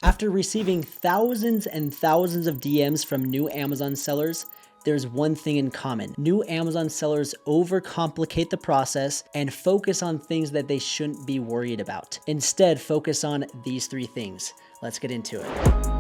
After receiving thousands and thousands of DMs from new Amazon sellers, there's one thing in common. New Amazon sellers overcomplicate the process and focus on things that they shouldn't be worried about. Instead, focus on these three things. Let's get into it.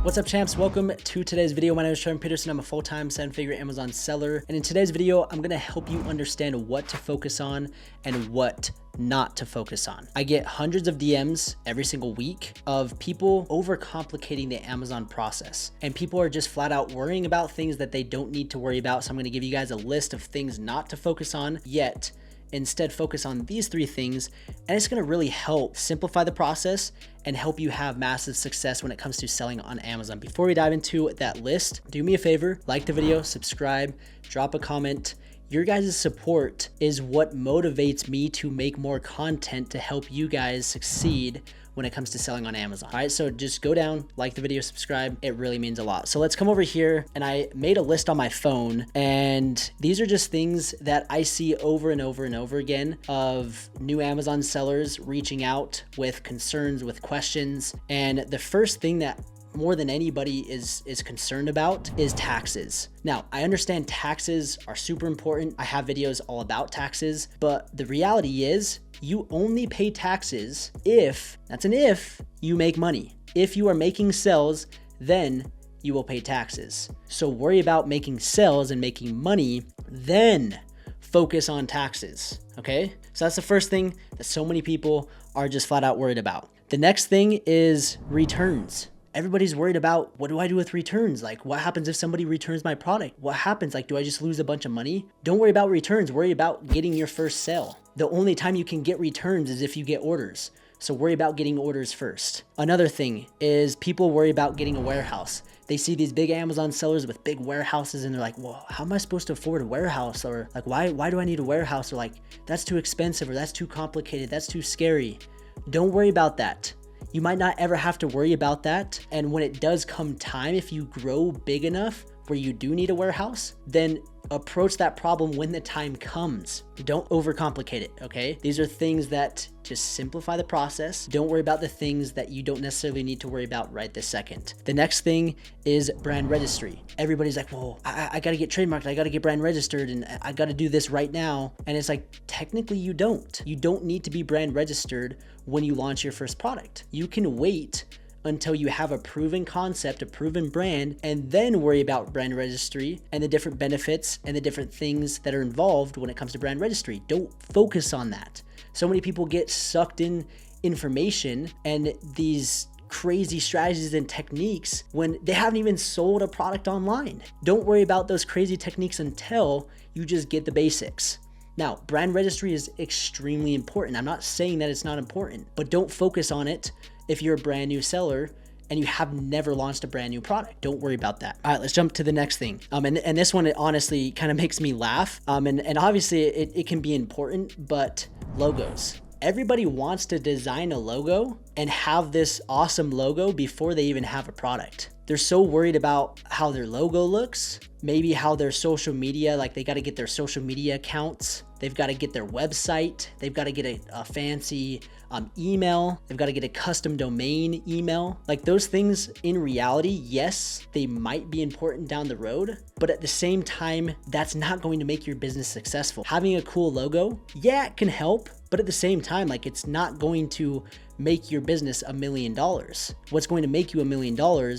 What's up, champs? Welcome to today's video. My name is Trevor Peterson. I'm a full-time seven-figure Amazon seller. And in today's video, I'm gonna help you understand what to focus on and what not to focus on. I get hundreds of DMs every single week of people overcomplicating the Amazon process. And people are just flat out worrying about things that they don't need to worry about. So I'm gonna give you guys a list of things not to focus on, yet instead focus on these three things, and it's gonna really help simplify the process and help you have massive success when it comes to selling on Amazon. Before we dive into that list, do me a favor, like the video, subscribe, drop a comment. Your guys' support is what motivates me to make more content to help you guys succeed when it comes to selling on Amazon. All right, so just go down, like the video, subscribe. It really means a lot. So let's come over here, and I made a list on my phone, and these are just things that I see over and over and over again of new Amazon sellers reaching out with concerns, with questions. And the first thing that more than anybody is concerned about is taxes. Now, I understand taxes are super important. I have videos all about taxes, but the reality is you only pay taxes if, that's an if, you make money. If you are making sales, then you will pay taxes. So worry about making sales and making money, then focus on taxes, okay? So that's the first thing that so many people are just flat out worried about. The next thing is returns. Everybody's worried about, what do I do with returns? Like, what happens if somebody returns my product? What happens? Like, do I just lose a bunch of money? Don't worry about returns. Worry about getting your first sale. The only time you can get returns is if you get orders. So worry about getting orders first. Another thing is people worry about getting a warehouse. They see these big Amazon sellers with big warehouses and they're like, well, how am I supposed to afford a warehouse? Or like, why do I need a warehouse? Or like, that's too expensive, or that's too complicated, that's too scary. Don't worry about that. You might not ever have to worry about that. And when it does come time, if you grow big enough where you do need a warehouse, then approach that problem when the time comes. Don't overcomplicate it, okay? These are things that just simplify the process. Don't worry about the things that you don't necessarily need to worry about right this second. The next thing is brand registry. Everybody's like, well, I gotta get trademarked, I gotta get brand registered, and I gotta do this right now. And it's like, technically you don't. You don't need to be brand registered when you launch your first product. You can wait until you have a proven concept, a proven brand, and then worry about brand registry and the different benefits and the different things that are involved when it comes to brand registry. Don't focus on that. So many people get sucked in information and these crazy strategies and techniques when they haven't even sold a product online. Don't worry about those crazy techniques until you just get the basics. Now, brand registry is extremely important. I'm not saying that it's not important, but don't focus on it if you're a brand new seller and you have never launched a brand new product. Don't worry about that. All right, let's jump to the next thing. And this one, it honestly kind of makes me laugh. And obviously it can be important, but logos. Everybody wants to design a logo and have this awesome logo before they even have a product. They're so worried about how their logo looks, maybe how their social media, like they got to get their social media accounts. They've got to get their website. They've got to get a fancy email. They've got to get a custom domain email. Like those things in reality, yes, they might be important down the road, but at the same time, that's not going to make your business successful. Having a cool logo, yeah, it can help, but at the same time, like it's not going to make your business $1 million. What's going to make you $1 million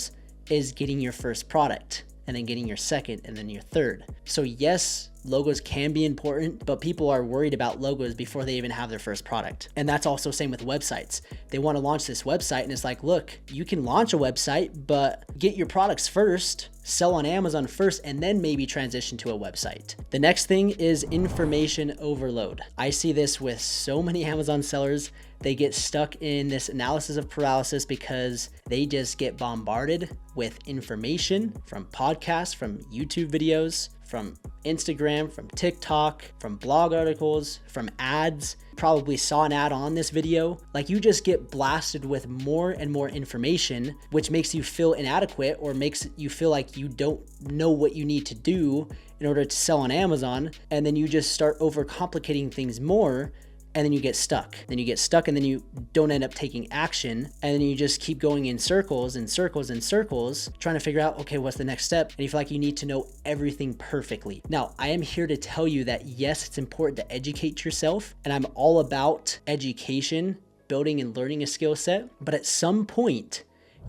is getting your first product, and then getting your second, and then your third. So yes, logos can be important, but people are worried about logos before they even have their first product. And that's also same with websites. They want to launch this website and it's like, look, you can launch a website, but get your products first, sell on Amazon first, and then maybe transition to a website. The next thing is information overload. I see this with so many Amazon sellers. They get stuck in this analysis of paralysis because they just get bombarded with information from podcasts, from YouTube videos, from Instagram, from TikTok, from blog articles, from ads. Probably saw an ad on this video. Like, you just get blasted with more and more information, which makes you feel inadequate or makes you feel like you don't know what you need to do in order to sell on Amazon. And then you just start overcomplicating things more. And then you get stuck. Then you get stuck and then you don't end up taking action. And then you just keep going in circles and circles and circles, trying to figure out, okay, what's the next step? And you feel like you need to know everything perfectly. Now, I am here to tell you that yes, it's important to educate yourself. And I'm all about education, building and learning a skill set. But at some point,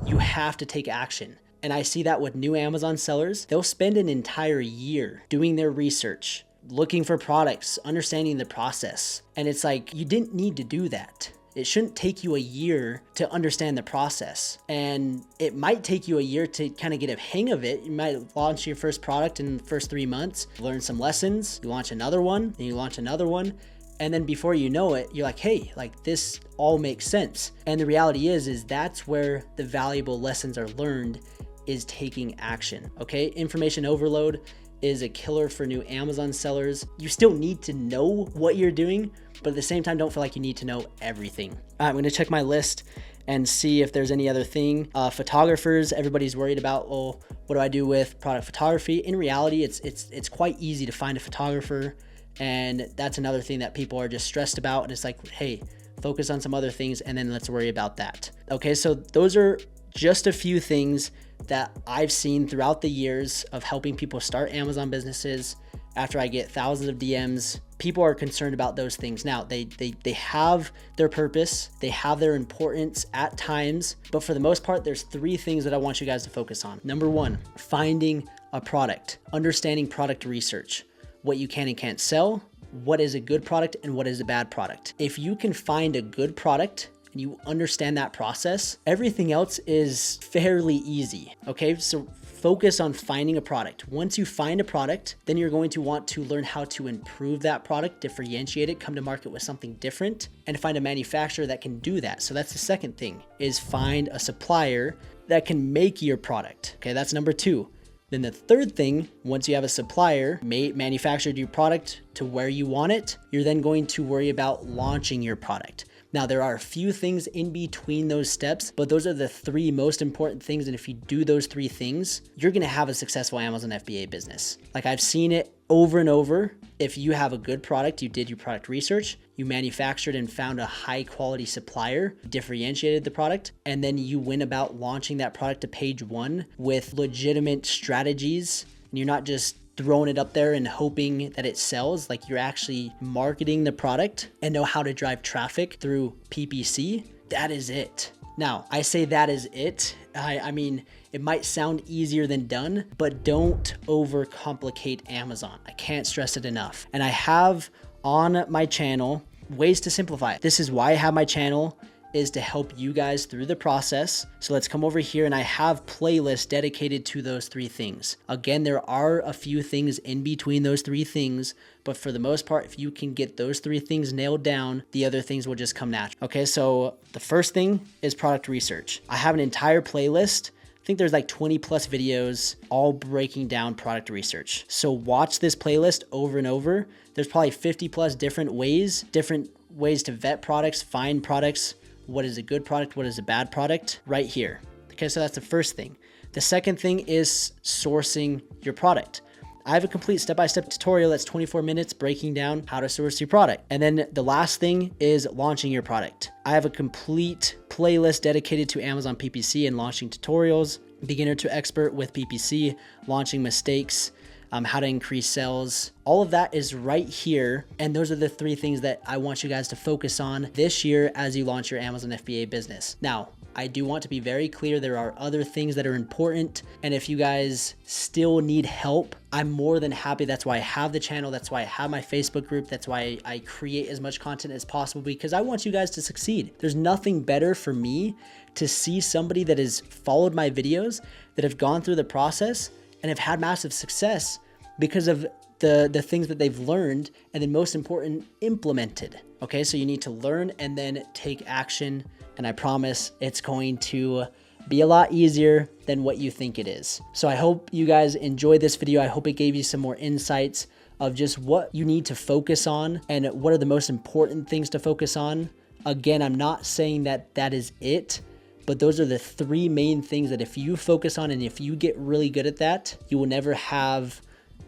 you have to take action. And I see that with new Amazon sellers. They'll spend an entire year doing their research, looking for products, understanding the process. And it's like, you didn't need to do that. It shouldn't take you a year to understand the process. And it might take you a year to kind of get a hang of it. You might launch your first product in the first 3 months, learn some lessons, you launch another one, then you launch another one. And then before you know it, you're like, hey, like this all makes sense. And the reality is that's where the valuable lessons are learned, is taking action. Okay, information overload is a killer for new Amazon sellers. You still need to know what you're doing, but at the same time, don't feel like you need to know everything. All right, I'm gonna check my list and see if there's any other thing. Photographers, everybody's worried about, oh, what do I do with product photography? In reality, it's quite easy to find a photographer. And that's another thing that people are just stressed about. And it's like, hey, focus on some other things and then let's worry about that. Okay, so those are just a few things that I've seen throughout the years of helping people start Amazon businesses. After I get thousands of DMs, people are concerned about those things. Now, they have their purpose, they have their importance at times, but for the most part, there's 3 things that I want you guys to focus on. Number 1, finding a product, understanding product research, what you can and can't sell, what is a good product and what is a bad product. If you can find a good product, and you understand that process, everything else is fairly easy. Okay, so focus on finding a product. Once you find a product, then you're going to want to learn how to improve that product, differentiate it, come to market with something different, and find a manufacturer that can do that. So that's the second thing, is find a supplier that can make your product. Okay, that's number 2. Then the third thing, once you have a supplier manufactured your product to where you want it, you're then going to worry about launching your product. Now, there are a few things in between those steps, but those are the 3 most important things. And if you do those 3 things, you're going to have a successful Amazon FBA business. Like, I've seen it over and over. If you have a good product, you did your product research, you manufactured and found a high quality supplier, differentiated the product, and then you went about launching that product to page 1 with legitimate strategies. And you're not just throwing it up there and hoping that it sells. Like, you're actually marketing the product and know how to drive traffic through PPC. That is it. Now, I say that is it. I mean, it might sound easier than done, but don't overcomplicate Amazon. I can't stress it enough. And I have on my channel ways to simplify it. This is why I have my channel, is to help you guys through the process. So let's come over here, and I have playlists dedicated to those 3 things. Again, there are a few things in between those 3 things, but for the most part, if you can get those 3 things nailed down, the other things will just come natural. Okay, so the first thing is product research. I have an entire playlist. I think there's like 20 plus videos all breaking down product research. So watch this playlist over and over. There's probably 50 plus different ways to vet products, find products. What is a good product? What is a bad product? Right here. Okay, so that's the first thing. The second thing is sourcing your product. I have a complete step-by-step tutorial that's 24 minutes breaking down how to source your product. And then the last thing is launching your product. I have a complete playlist dedicated to Amazon PPC and launching tutorials, beginner to expert with PPC, launching mistakes, how to increase sales. All of that is right here. And those are the 3 things that I want you guys to focus on this year as you launch your Amazon FBA business. Now, I do want to be very clear, there are other things that are important. And if you guys still need help, I'm more than happy. That's why I have the channel. That's why I have my Facebook group. That's why I create as much content as possible, because I want you guys to succeed. There's nothing better for me to see somebody that has followed my videos, that have gone through the process and have had massive success because of the things that they've learned, and then most important, implemented. Okay, so you need to learn and then take action. And I promise it's going to be a lot easier than what you think it is. So I hope you guys enjoyed this video. I hope it gave you some more insights of just what you need to focus on and what are the most important things to focus on. Again, I'm not saying that that is it, but those are the 3 main things that if you focus on and if you get really good at that, you will never have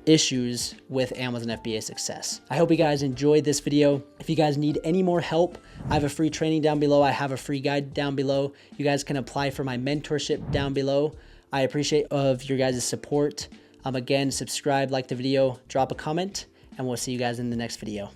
issues with Amazon FBA success. I hope you guys enjoyed this video. If you guys need any more help, I have a free training down below. I have a free guide down below. You guys can apply for my mentorship down below. I appreciate of your guys' support. Again, subscribe, like the video, drop a comment, and we'll see you guys in the next video.